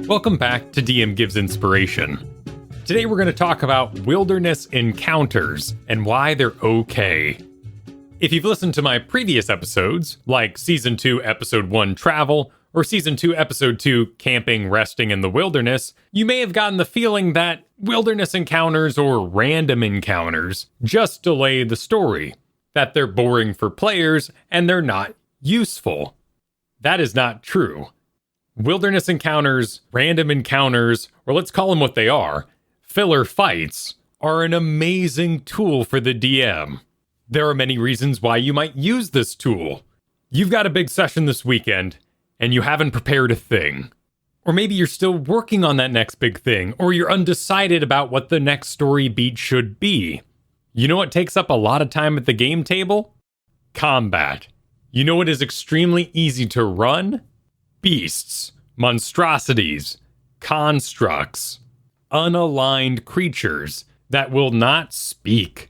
Welcome back to DM Gives Inspiration. Today we're going to talk about wilderness encounters and why they're okay. If you've listened to my previous episodes, like Season 2, Episode 1, Travel, or Season 2, Episode 2, Camping, Resting in the Wilderness, you may have gotten the feeling that wilderness encounters or random encounters just delay the story, that they're boring for players and they're not useful. That is not true. Wilderness encounters, random encounters, or let's call them what they are, filler fights, are an amazing tool for the DM. There are many reasons why you might use this tool. You've got a big session this weekend, and you haven't prepared a thing. Or maybe you're still working on that next big thing, or you're undecided about what the next story beat should be. You know what takes up a lot of time at the game table? Combat. You know what is extremely easy to run? Beasts, monstrosities, constructs, unaligned creatures that will not speak,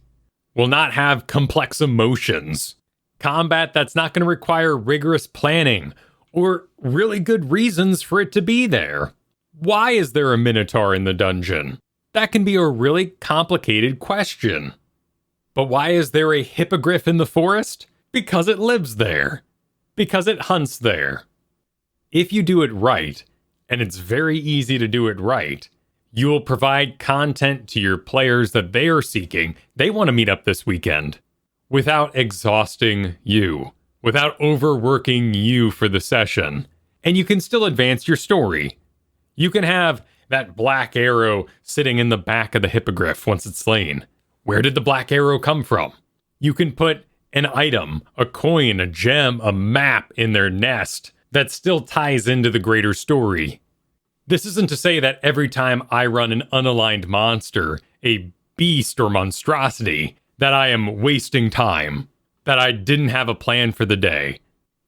will not have complex emotions. Combat that's not going to require rigorous planning or really good reasons for it to be there. Why is there a minotaur in the dungeon? That can be a really complicated question. But why is there a hippogriff in the forest? Because it lives there. Because it hunts there. If you do it right, and it's very easy to do it right, you will provide content to your players that they are seeking, they want to meet up this weekend, without exhausting you, without overworking you for the session. And you can still advance your story. You can have that black arrow sitting in the back of the hippogriff once it's slain. Where did the black arrow come from? You can put an item, a coin, a gem, a map in their nest that still ties into the greater story. This isn't to say that every time I run an unaligned monster, a beast or monstrosity, that I am wasting time, that I didn't have a plan for the day.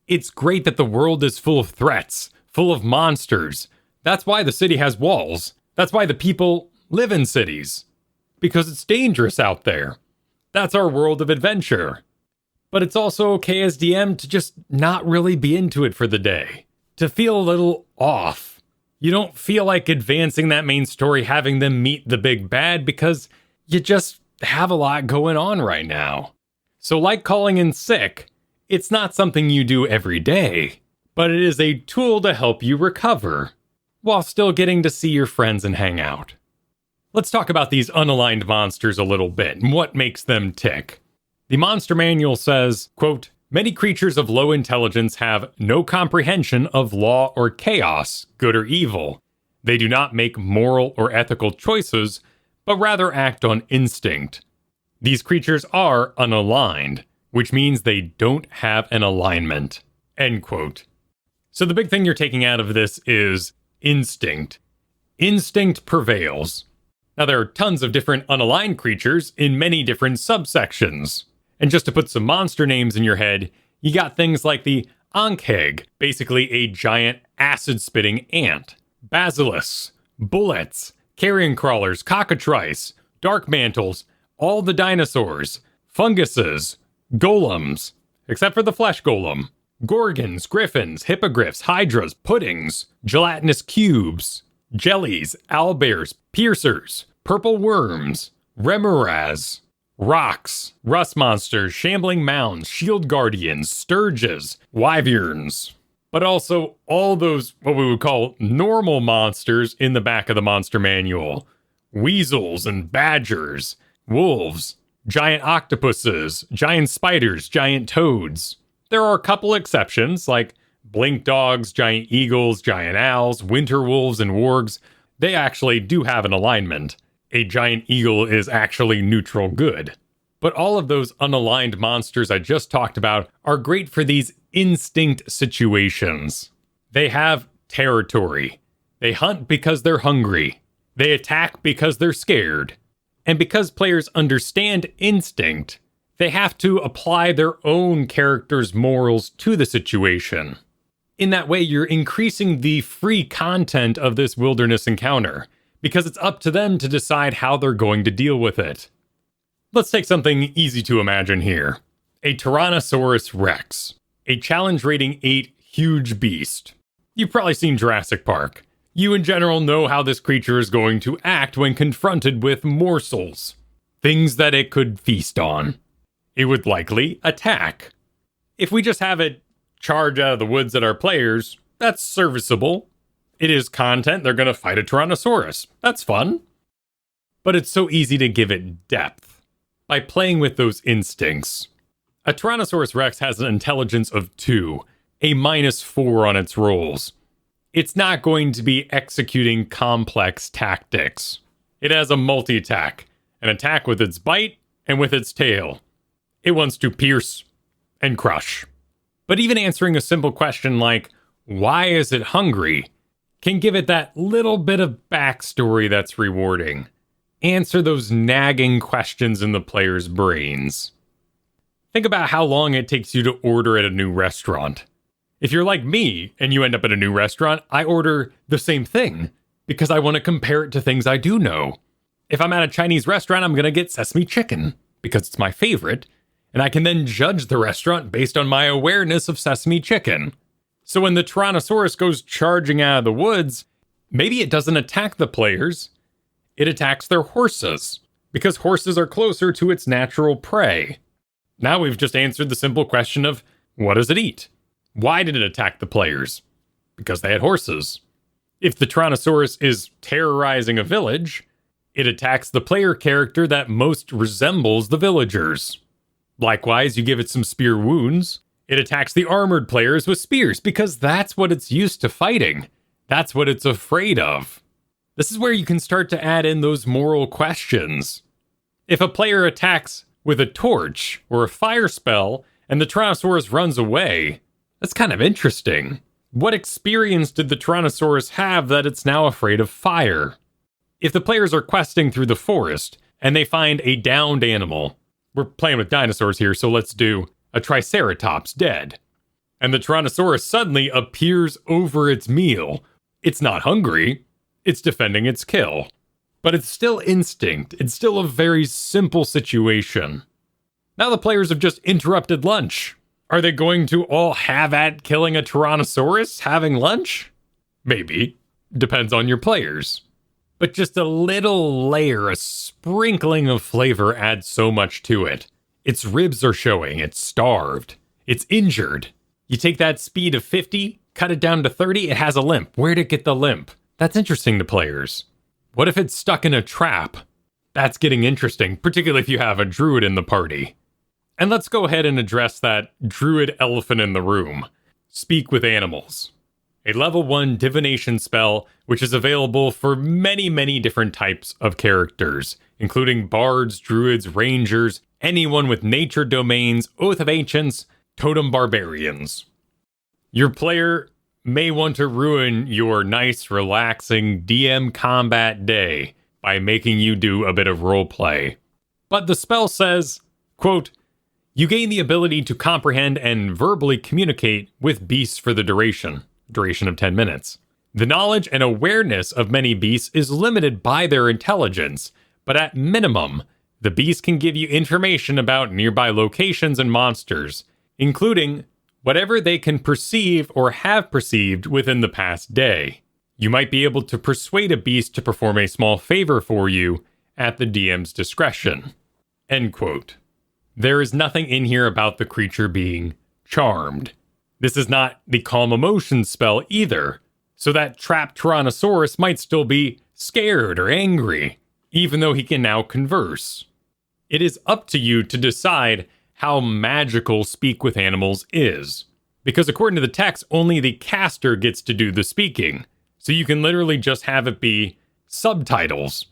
It's great that the world is full of threats, full of monsters. That's why the city has walls. That's why the people live in cities. Because it's dangerous out there. That's our world of adventure. But it's also okay as DM to just not really be into it for the day. To feel a little off. You don't feel like advancing that main story, having them meet the big bad, because you just have a lot going on right now. So like calling in sick, it's not something you do every day, but it is a tool to help you recover, while still getting to see your friends and hang out. Let's talk about these unaligned monsters a little bit, and what makes them tick. The monster manual says, quote, "Many creatures of low intelligence have no comprehension of law or chaos, good or evil. They do not make moral or ethical choices, but rather act on instinct. These creatures are unaligned, which means they don't have an alignment." End quote. So the big thing you're taking out of this is instinct. Instinct prevails. Now there are tons of different unaligned creatures in many different subsections. And just to put some monster names in your head, you got things like the Ankheg, basically a giant acid-spitting ant, basilisks, bullets, carrion crawlers, cockatrice, dark mantles, all the dinosaurs, funguses, golems, except for the flesh golem, gorgons, griffins, hippogriffs, hydras, puddings, gelatinous cubes, jellies, owlbears, piercers, purple worms, remoras, rocks, rust monsters, shambling mounds, shield guardians, sturges, wyverns, but also all those what we would call normal monsters in the back of the monster manual. Weasels and badgers, wolves, giant octopuses, giant spiders, giant toads. There are a couple exceptions like blink dogs, giant eagles, giant owls, winter wolves, and wargs. They actually do have an alignment. A giant eagle is actually neutral good. But all of those unaligned monsters I just talked about are great for these instinct situations. They have territory. They hunt because they're hungry. They attack because they're scared. And because players understand instinct, they have to apply their own character's morals to the situation. In that way, you're increasing the free content of this wilderness encounter, because it's up to them to decide how they're going to deal with it. Let's take something easy to imagine here. A Tyrannosaurus Rex, a challenge rating 8 huge beast. You've probably seen Jurassic Park. You in general know how this creature is going to act when confronted with morsels, things that it could feast on. It would likely attack. If we just have it charge out of the woods at our players, that's serviceable. It is content, they're going to fight a Tyrannosaurus. That's fun. But it's so easy to give it depth by playing with those instincts. A Tyrannosaurus Rex has an intelligence of 2, a -4 on its rolls. It's not going to be executing complex tactics. It has a multi-attack, an attack with its bite and with its tail. It wants to pierce and crush. But even answering a simple question like, why is it hungry, can give it that little bit of backstory that's rewarding. Answer those nagging questions in the player's brains. Think about how long it takes you to order at a new restaurant. If you're like me and you end up at a new restaurant, I order the same thing because I want to compare it to things I do know. If I'm at a Chinese restaurant, I'm going to get sesame chicken because it's my favorite, and I can then judge the restaurant based on my awareness of sesame chicken. So when the Tyrannosaurus goes charging out of the woods, maybe it doesn't attack the players, it attacks their horses, because horses are closer to its natural prey. Now we've just answered the simple question of, what does it eat? Why did it attack the players? Because they had horses. If the Tyrannosaurus is terrorizing a village, it attacks the player character that most resembles the villagers. Likewise, you give it some spear wounds, it attacks the armored players with spears because that's what it's used to fighting. That's what it's afraid of. This is where you can start to add in those moral questions. If a player attacks with a torch or a fire spell and the Tyrannosaurus runs away, that's kind of interesting. What experience did the Tyrannosaurus have that it's now afraid of fire? If the players are questing through the forest and they find a downed animal, we're playing with dinosaurs here, so let's do a Triceratops dead. And the Tyrannosaurus suddenly appears over its meal. It's not hungry, it's defending its kill. But it's still instinct, it's still a very simple situation. Now the players have just interrupted lunch. Are they going to all have at killing a Tyrannosaurus having lunch? Maybe. Depends on your players. But just a little layer, a sprinkling of flavor adds so much to it. Its ribs are showing, it's starved, it's injured. You take that speed of 50, cut it down to 30, it has a limp. Where'd it get the limp? That's interesting to players. What if it's stuck in a trap? That's getting interesting, particularly if you have a druid in the party. And let's go ahead and address that druid elephant in the room. Speak with animals. A level 1 divination spell, which is available for many different types of characters, including bards, druids, rangers, anyone with nature domains, oath of ancients, totem barbarians. Your player may want to ruin your nice, relaxing DM combat day by making you do a bit of roleplay. But the spell says, quote, you gain the ability to comprehend and verbally communicate with beasts for the duration of 10 minutes. The knowledge and awareness of many beasts is limited by their intelligence, but at minimum, the beasts can give you information about nearby locations and monsters, including whatever they can perceive or have perceived within the past day. You might be able to persuade a beast to perform a small favor for you at the DM's discretion. End quote. There is nothing in here about the creature being charmed. This is not the Calm Emotions spell either, so that trapped Tyrannosaurus might still be scared or angry, even though he can now converse. It is up to you to decide how magical Speak with Animals is, because according to the text, only the caster gets to do the speaking, so you can literally just have it be subtitles.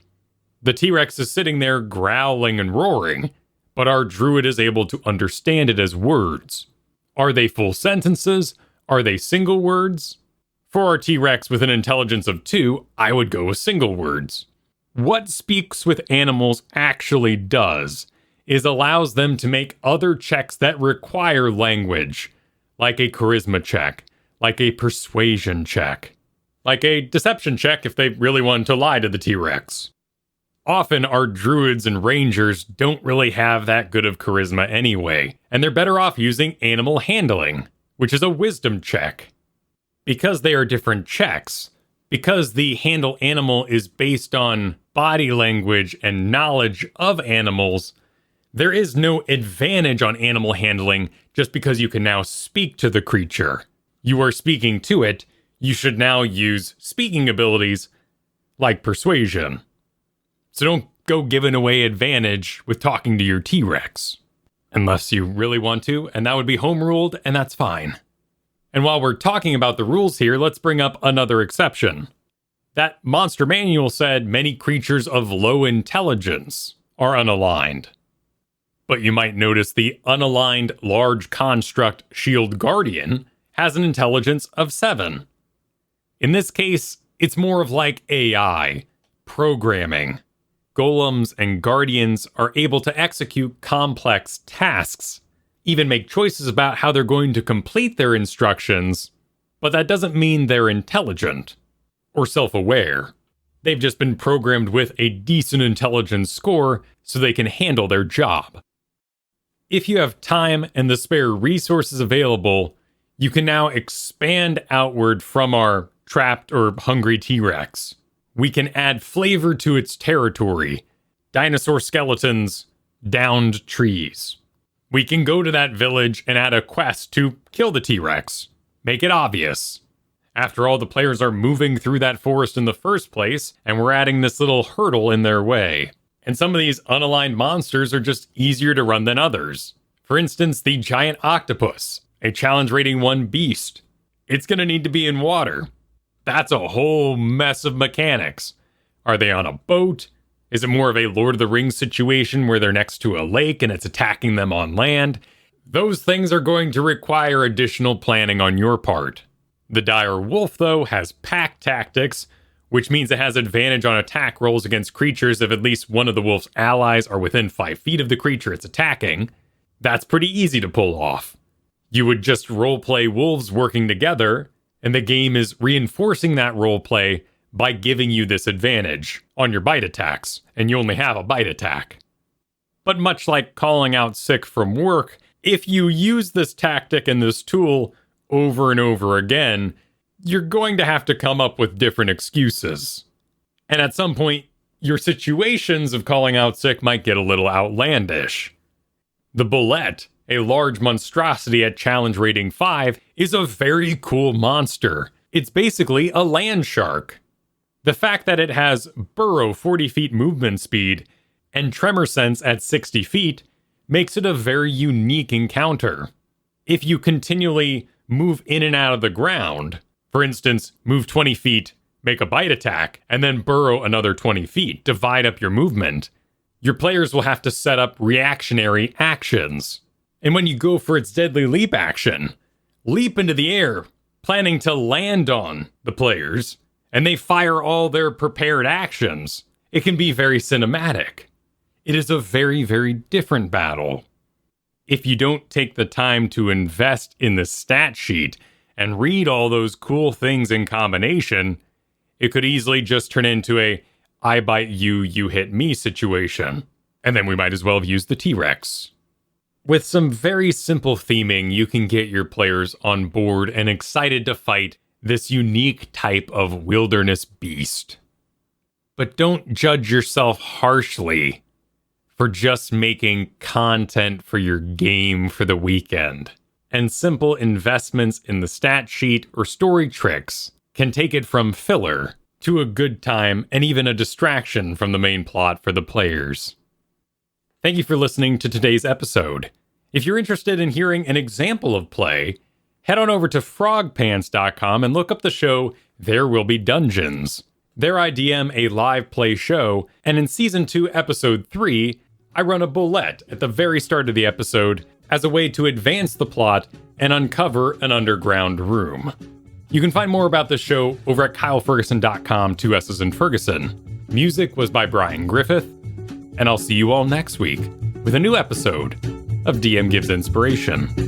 The T-Rex is sitting there growling and roaring, but our druid is able to understand it as words. Are they full sentences? Are they single words? For our T-Rex with an intelligence of 2, I would go with single words. What Speaks with Animals actually does is allows them to make other checks that require language, like a charisma check, like a persuasion check, like a deception check if they really wanted to lie to the T-Rex. Often our druids and rangers don't really have that good of charisma anyway, and they're better off using animal handling, which is a wisdom check. Because they are different checks, Because the handle animal is based on body language and knowledge of animals, there is no advantage on animal handling just because you can now speak to the creature. You are speaking to it. You should now use speaking abilities like persuasion. So don't go giving away advantage with talking to your T-Rex. Unless you really want to, and that would be home ruled, and that's fine. And while we're talking about the rules here, let's bring up another exception. That monster manual said many creatures of low intelligence are unaligned. But you might notice the unaligned large construct Shield Guardian has an intelligence of 7. In this case, it's more of like AI, programming. Golems and Guardians are able to execute complex tasks, even make choices about how they're going to complete their instructions, but that doesn't mean they're intelligent or self-aware. They've just been programmed with a decent intelligence score so they can handle their job. If you have time and the spare resources available, you can now expand outward from our trapped or hungry T-Rex. We can add flavor to its territory. Dinosaur skeletons, downed trees. We can go to that village and add a quest to kill the T-Rex. Make it obvious. After all, the players are moving through that forest in the first place, and we're adding this little hurdle in their way. And some of these unaligned monsters are just easier to run than others. For instance, the giant octopus, a challenge rating 1 beast. It's going to need to be in water. That's a whole mess of mechanics. Are they on a boat? Is it more of a Lord of the Rings situation where they're next to a lake and it's attacking them on land? Those things are going to require additional planning on your part. The dire wolf, though, has pack tactics, which means it has advantage on attack rolls against creatures if at least one of the wolf's allies are within 5 feet of the creature it's attacking. That's pretty easy to pull off. You would just roleplay wolves working together, and the game is reinforcing that roleplay by giving you this advantage on your bite attacks, and you only have a bite attack. But much like calling out sick from work, if you use this tactic and this tool over and over again, you're going to have to come up with different excuses. And at some point, your situations of calling out sick might get a little outlandish. The Bulette, a large monstrosity at challenge rating 5, is a very cool monster. It's basically a land shark. The fact that it has burrow 40 feet movement speed and tremor sense at 60 feet makes it a very unique encounter. If you continually move in and out of the ground, for instance, move 20 feet, make a bite attack, and then burrow another 20 feet, divide up your movement, your players will have to set up reactionary actions. And when you go for its deadly leap action, leap into the air, planning to land on the players, and they fire all their prepared actions, it can be very cinematic. It is a very, very different battle. If you don't take the time to invest in the stat sheet and read all those cool things in combination, it could easily just turn into a I bite you, you hit me situation. And then we might as well have used the T-Rex. With some very simple theming, you can get your players on board and excited to fight this unique type of wilderness beast. But don't judge yourself harshly for just making content for your game for the weekend. And simple investments in the stat sheet or story tricks can take it from filler to a good time and even a distraction from the main plot for the players. Thank you for listening to today's episode. If you're interested in hearing an example of play, head on over to frogpants.com and look up the show There Will Be Dungeons. There I DM a live play show, and in Season 2, Episode 3, I run a bullet at the very start of the episode as a way to advance the plot and uncover an underground room. You can find more about this show over at kylefergusson.com, 2 S's in Fergusson. Music was by Brian Griffith, and I'll see you all next week with a new episode of DM Gives Inspiration.